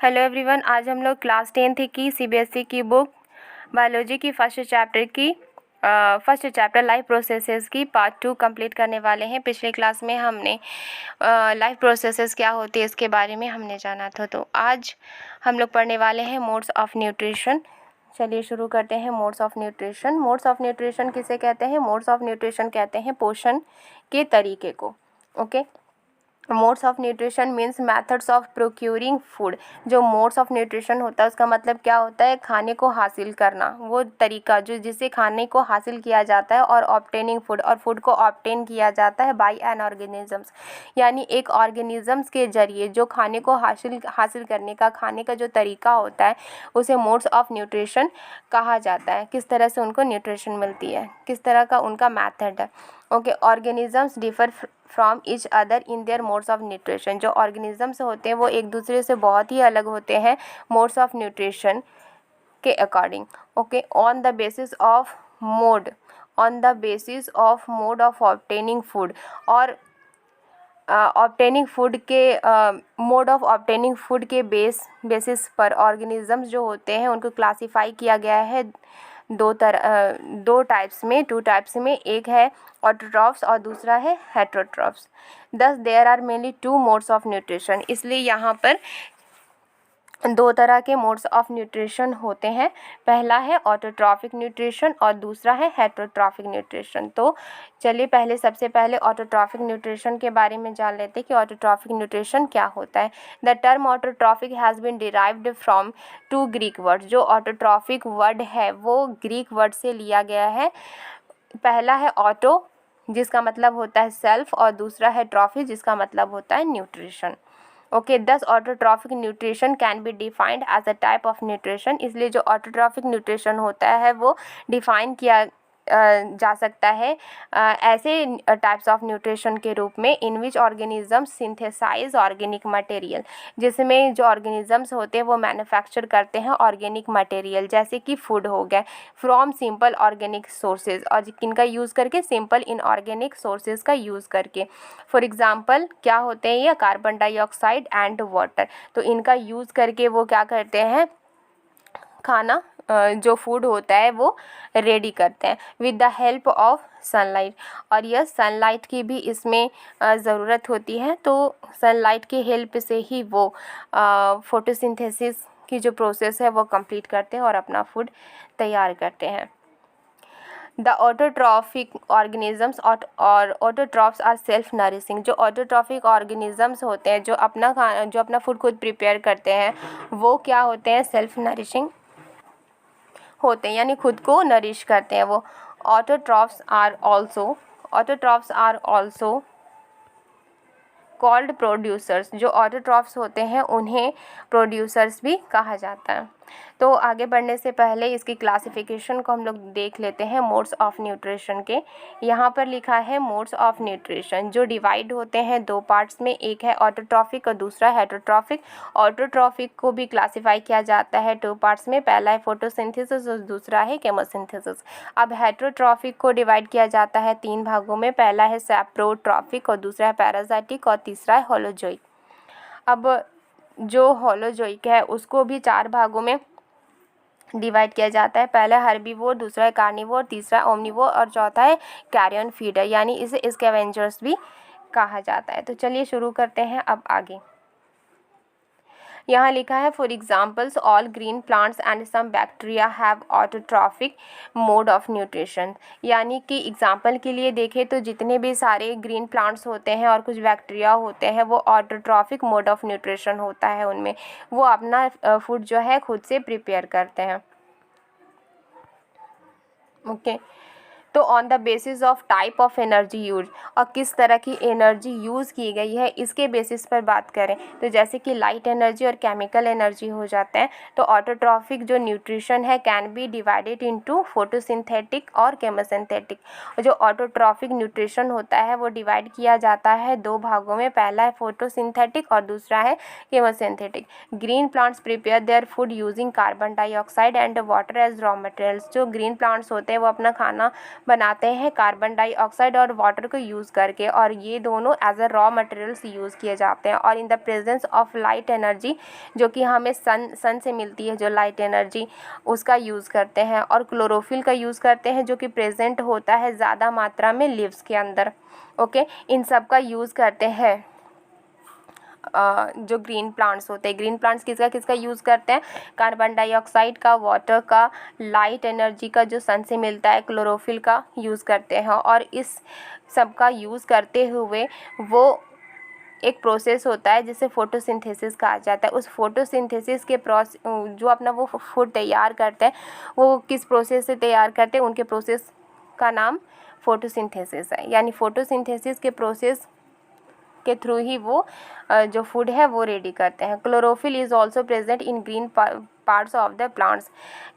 Hello everyone, आज हम लोग क्लास 10th की सीबीएसई की बुक बायोलॉजी की फर्स्ट चैप्टर लाइफ प्रोसेसेस की पार्ट 2 कंप्लीट करने वाले हैं। पिछले क्लास में हमने लाइफ प्रोसेसेस क्या होती है इसके बारे में हमने जाना था। तो आज हम लोग पढ़ने वाले हैं मोड्स ऑफ न्यूट्रिशन। चलिए शुरू करते हैं। Modes of nutrition. Modes of nutrition किसे कहते हैं? मोड्स ऑफ न्यूट्रिशन कहते हैं पोषण के तरीके को। Okay, modes of nutrition means methods of procuring food. जो मोड्स ऑफ न्यूट्रिशन होता है उसका मतलब क्या होता है? खाने को हासिल करना, वो तरीका जो जिससे खाने को हासिल किया जाता है, और ऑब्टेनिंग फूड, और फूड को ऑब्टेन किया जाता है बाय एन ऑर्गेनिजम्स, यानी एक ऑर्गेनिजम्स के जरिए जो खाने को हासिल करने का खाने का जो तरीका होता है उसे मोड्स ऑफ न्यूट्रिशन कहा जाता है। किस तरह से उनको न्यूट्रिशन मिलती है, किस तरह का उनका मैथड है। Okay, organisms differ from each other in their modes of nutrition. जो ऑर्गेनिजम्स होते हैं वो एक दूसरे से बहुत ही अलग होते हैं मोड्स ऑफ न्यूट्रिशन के according. Okay, on the basis of mode of obtaining food, और ऑब्टेनिंग फूड के मोड ऑफ ऑब्टेनिंग फूड के बेसिस पर ऑर्गेनिजम्स जो होते हैं उनको क्लासीफाई किया गया है टू टाइप्स में। एक है ऑटोट्रॉफ्स और दूसरा है heterotrophs. Thus there are mainly two modes of nutrition. इसलिए यहाँ पर दो तरह के मोड्स ऑफ न्यूट्रिशन होते हैं। पहला है ऑटोट्रॉफिक न्यूट्रिशन और दूसरा है हेटरोट्रॉफिक न्यूट्रिशन। तो चलिए सबसे पहले ऑटोट्रॉफिक न्यूट्रिशन के बारे में जान लेते हैं कि ऑटोट्रॉफिक न्यूट्रिशन क्या होता है। The term autotrophic has been derived from two Greek words. जो ऑटोट्रॉफिक वर्ड है वो ग्रीक वर्ड से लिया गया है। पहला है ऑटो, जिसका मतलब होता है सेल्फ, और दूसरा है ट्रॉफी, जिसका मतलब होता है nutrition. Okay, thus autotrophic nutrition can be defined as a type of nutrition. इसलिए जो ऑटोट्रॉफिक न्यूट्रिशन होता है वो डिफाइन किया जा सकता है ऐसे टाइप्स ऑफ न्यूट्रिशन के रूप में in which organism synthesise organic material, जिसमें जो ऑर्गेनिजम्स होते हैं वो मैन्युफैक्चर करते हैं ऑर्गेनिक मटेरियल, जैसे कि फूड हो गया, फ्रॉम सिंपल ऑर्गेनिक सोर्सेज, और किनका यूज़ करके? सिंपल इनऑर्गेनिक सोर्सेज का यूज़ करके। फॉर एग्जांपल क्या होते हैं ये? Carbon dioxide and water. तो इनका यूज़ करके वो क्या करते हैं? खाना जो फूड होता है वो रेडी करते हैं with the help of sunlight. और यह सनलाइट की भी इसमें ज़रूरत होती है। तो सनलाइट की हेल्प से ही वो फोटोसिंथेसिस की जो प्रोसेस है वो कंप्लीट करते हैं और अपना फूड तैयार करते हैं। द ऑटोट्रॉफिक ऑर्गेनिजम्स और ऑटोट्रॉफ्स आर सेल्फ नरिशिंग। जो ऑटोट्रॉफिक ऑर्गेनिजम्स होते हैं जो अपना फूड खुद प्रिपेयर करते हैं वो क्या होते हैं? सेल्फ नरिशिंग होते हैं, यानी खुद को नरिश करते हैं वो। Autotrophs are also called producers. जो ऑटोट्रॉफ्स होते हैं उन्हें प्रोड्यूसर्स भी कहा जाता है। तो आगे बढ़ने से पहले इसकी क्लासिफिकेशन को हम लोग देख लेते हैं मोड्स ऑफ न्यूट्रिशन के। यहाँ पर लिखा है मोड्स ऑफ न्यूट्रिशन जो डिवाइड होते हैं दो पार्ट्स में, एक है ऑटोट्रॉफिक और दूसरा हेटरोट्रॉफिक। ऑटोट्रॉफिक को भी क्लासीफाई किया जाता है टू पार्ट्स में, पहला है फोटोसिंथेसिस और दूसरा है केमोसिंथेसिस। अब हेटरोट्रॉफिक को डिवाइड किया जाता है तीन भागों में, पहला है सैप्रोट्रॉफिक और दूसरा है पैरासाइटिक और तीसरा है होलोजोइक। अब जो होलोजोइक है उसको भी चार भागों में डिवाइड किया जाता है, पहला है हर्बीवोर, दूसरा है कार्निवोर, तीसरा ओमनिवोर और चौथा है कैरियन फीडर, यानी इसे स्कैवेंजर्स भी कहा जाता है। तो चलिए शुरू करते हैं अब आगे। यहाँ लिखा है for examples all green plants and some bacteria have autotrophic mode of nutrition. यानी कि एग्जाम्पल के लिए देखें तो जितने भी सारे ग्रीन प्लांट्स होते हैं और कुछ बैक्टीरिया होते हैं वो ऑटोट्रॉफिक मोड ऑफ न्यूट्रिशन होता है उनमें, वो अपना फूड जो है खुद से प्रिपेयर करते हैं। ओके, तो on the basis of type of energy use, और किस तरह की एनर्जी यूज़ की गई है इसके बेसिस पर बात करें तो जैसे कि लाइट एनर्जी और केमिकल एनर्जी हो जाते हैं। तो ऑटोट्रॉफिक जो न्यूट्रिशन है can be divided into photosynthetic और केमोसिंथेटिक। जो ऑटोट्रॉफिक न्यूट्रिशन होता है वो डिवाइड किया जाता है दो भागों में, पहला है फोटोसिंथेटिक और दूसरा है chemosynthetic. Green plants prepare their food using carbon dioxide and water as raw materials. जो ग्रीन प्लांट्स होते हैं वो अपना खाना बनाते हैं कार्बन डाइऑक्साइड और वाटर को यूज़ करके, और ये दोनों as a raw materials use किए जाते हैं। और in the presence of light energy, जो कि हमें सन से मिलती है जो लाइट एनर्जी, उसका यूज़ करते हैं। और क्लोरोफिल का यूज़ करते हैं जो कि प्रेजेंट होता है ज़्यादा मात्रा में लीव्स के अंदर। ओके, इन सब का यूज़ करते हैं जो ग्रीन प्लांट्स होते हैं। ग्रीन प्लांट्स किसका किसका यूज़ करते हैं? कार्बन डाइऑक्साइड का, वाटर का, लाइट एनर्जी का जो सन से मिलता है, क्लोरोफिल का यूज़ करते हैं। और इस सब का यूज़ करते हुए वो एक प्रोसेस होता है जिसे फोटोसिंथेसिस कहा जाता है। उस फोटोसिंथेसिस के जो अपना वो फूड तैयार करते हैं, वो किस प्रोसेस से तैयार करते हैं, उनके प्रोसेस का नाम फोटोसिंथेसिस है। यानी फोटोसिंथेसिस के प्रोसेस के थ्रू ही वो जो फूड है वो रेडी करते हैं। Chlorophyll is also present in green parts of the plants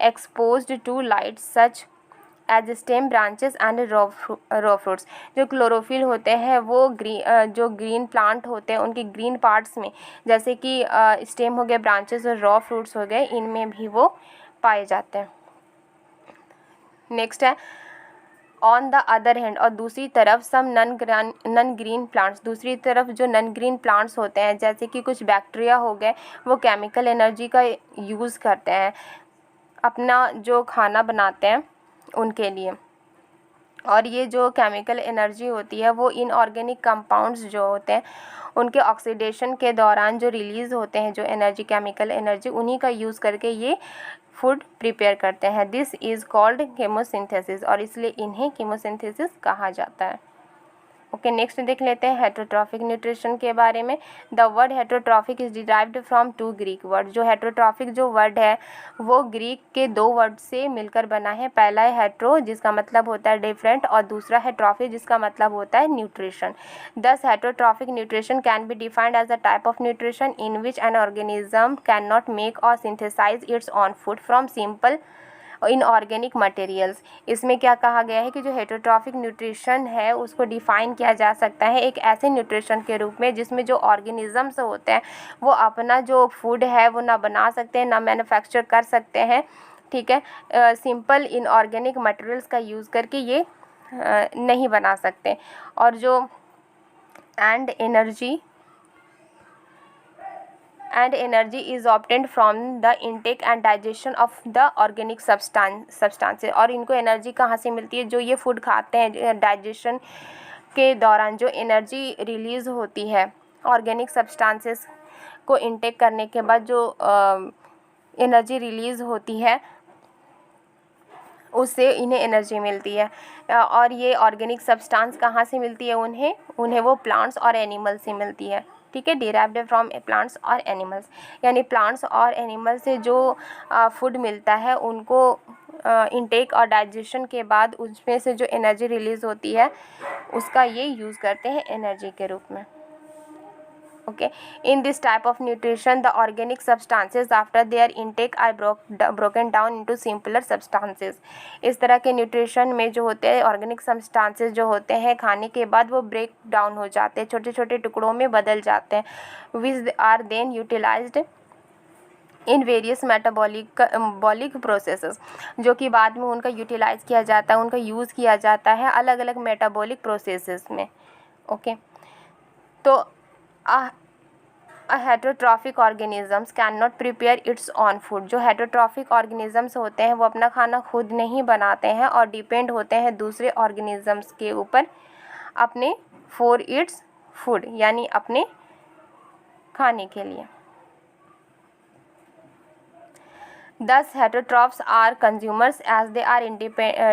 exposed to light such as stem branches and raw fruits. जो क्लोरोफिल होते हैं वो जो ग्रीन प्लांट होते हैं उनके ग्रीन पार्ट्स में, जैसे कि स्टेम हो गए, ब्रांचेस और रॉ फ्रूट्स हो गए, इनमें भी वो पाए जाते हैं। नेक्स्ट है ऑन द अदर हैंड, और दूसरी तरफ सम नन ग्रीन प्लांट्स, दूसरी तरफ जो नन ग्रीन प्लांट्स होते हैं जैसे कि कुछ बैक्टीरिया हो गए, वो केमिकल एनर्जी का यूज़ करते हैं अपना जो खाना बनाते हैं उनके लिए। और ये जो केमिकल एनर्जी होती है वो इनऑर्गेनिक कंपाउंड्स जो होते हैं उनके ऑक्सीडेशन के दौरान जो रिलीज़ होते हैं जो एनर्जी, केमिकल एनर्जी, उन्हीं का यूज़ करके ये फूड प्रिपेयर करते हैं। दिस इज़ कॉल्ड केमोसिंथेसिस, और इसलिए इन्हें केमोसिंथेसिस कहा जाता है। ओके, नेक्स्ट देख लेते हैं हेटरोट्रॉफिक न्यूट्रिशन के बारे में। The word heterotrophic is derived from 2 Greek word. जो हेटरोट्रॉफिक जो वर्ड है वो ग्रीक के 2 वर्ड से मिलकर बना है। पहला है हेट्रो, जिसका मतलब होता है डिफरेंट, और दूसरा है ट्रॉफी, जिसका मतलब होता है nutrition. Thus heterotrophic nutrition can be defined as a type of nutrition in which an organism cannot make or synthesise its own food from simple inorganic materials. इसमें क्या कहा गया है कि जो हेटरोट्रॉफिक न्यूट्रिशन है उसको डिफ़ाइन किया जा सकता है एक ऐसे न्यूट्रिशन के रूप में जिसमें जो ऑर्गेनिजम्स होते हैं वो अपना जो फूड है वो ना बना सकते हैं, ना मैन्युफैक्चर कर सकते हैं। ठीक है, सिंपल इनऑर्गेनिक मटेरियल्स का यूज़ करके ये नहीं बना सकते। और जो energy is obtained from the intake and digestion of the organic substances. और इनको एनर्जी कहाँ से मिलती है? जो ये फूड खाते हैं, डाइजेशन के दौरान जो एनर्जी रिलीज़ होती है ऑर्गेनिक सब्सटेंसेस को इंटेक करने के बाद, जो एनर्जी रिलीज़ होती है उससे इन्हें एनर्जी मिलती है। और ये ऑर्गेनिक सब्सटेंस कहाँ से मिलती है उन्हें वो प्लांट्स और एनिमल से मिलती है। ठीक है, डिराइव्ड फ्रॉम प्लांट्स और एनिमल्स, यानी प्लांट्स और एनिमल से जो फूड मिलता है उनको इंटेक और डाइजेशन के बाद उसमें से जो एनर्जी रिलीज़ होती है उसका ये यूज़ करते हैं एनर्जी के रूप में। Okay, in this type of nutrition the organic substances after their intake are broken down into simpler substances। इस तरह के न्यूट्रिशन में जो होते हैं ऑर्गेनिक सब्सटेंसेस जो होते हैं खाने के बाद वो ब्रेक डाउन हो जाते हैं, छोटे छोटे टुकड़ों में बदल जाते हैं। Which are then utilised in various metabolic processes, जो कि बाद में उनका यूटिलाइज किया जाता है, उनका यूज़ किया जाता है अलग अलग मेटाबॉलिक प्रोसेसेस में। ओके, तो heterotrophic organisms can not prepare it's own food. जो हेटरोट्रॉफिक ऑर्गेनिजम्स होते हैं वो अपना खाना खुद नहीं बनाते हैं और डिपेंड होते हैं दूसरे ऑर्गेनिजम्स के ऊपर अपने फॉर इट्स फूड, यानी अपने खाने के लिए। Thus, heterotrophs are consumers as they are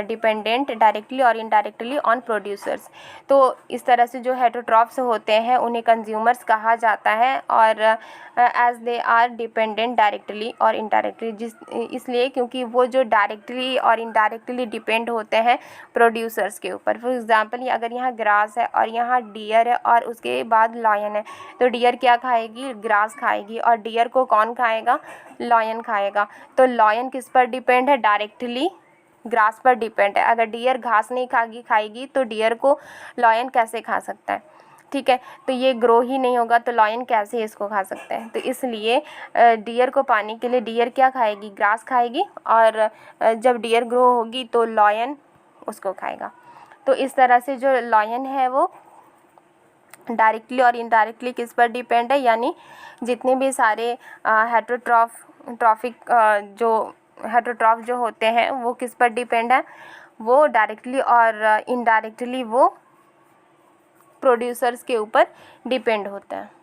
dependent directly or indirectly on producers। तो इस तरह से जो heterotrophs होते हैं उन्हें consumers कहा जाता है, और as they are dependent directly और indirectly, इसलिए क्योंकि वो जो directly और indirectly depend होते हैं producers के ऊपर। फॉर एग्जाम्पल अगर यहाँ ग्रास है और यहाँ डियर है और उसके बाद लॉयन है, तो डियर क्या खाएगी? ग्रास खाएगी। और डियर को कौन खाएगा? लॉयन खाएगा। तो लॉयन किस पर डिपेंड है? डायरेक्टली ग्रास पर डिपेंड है। अगर डियर घास नहीं खाएगी तो डियर को लॉयन कैसे खा सकता है? ठीक है, तो ये ग्रो ही नहीं होगा तो लॉयन कैसे इसको खा सकते हैं? तो इसलिए डियर को पाने के लिए डियर क्या खाएगी? ग्रास खाएगी। और जब डियर ग्रो होगी तो लॉयन उसको खाएगा। तो इस तरह से जो लायन है वो डायरेक्टली और इनडायरेक्टली किस पर डिपेंड है, यानी जितने भी सारे हेटरोट्रॉफ जो होते हैं वो किस पर डिपेंड है, वो डायरेक्टली और इनडायरेक्टली वो प्रोड्यूसर्स के ऊपर डिपेंड होता है।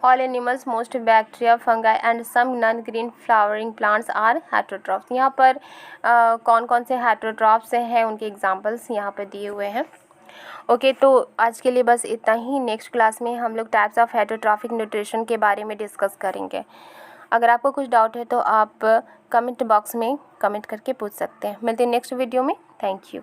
All animals, most bacteria, fungi and some non-green flowering plants are heterotrophs। यहाँ पर कौन कौन से हेटरोट्रॉफ्स हैं उनके एग्जांपल्स यहाँ पर दिए हुए हैं। ओके, तो आज के लिए बस इतना ही। नेक्स्ट क्लास में हम लोग टाइप्स ऑफ हेटरोट्रॉफिक न्यूट्रिशन के बारे में डिस्कस करेंगे। अगर आपको कुछ डाउट है तो आप कमेंट बॉक्स में कमेंट करके पूछ सकते हैं। मिलते हैं नेक्स्ट वीडियो में। Thank you.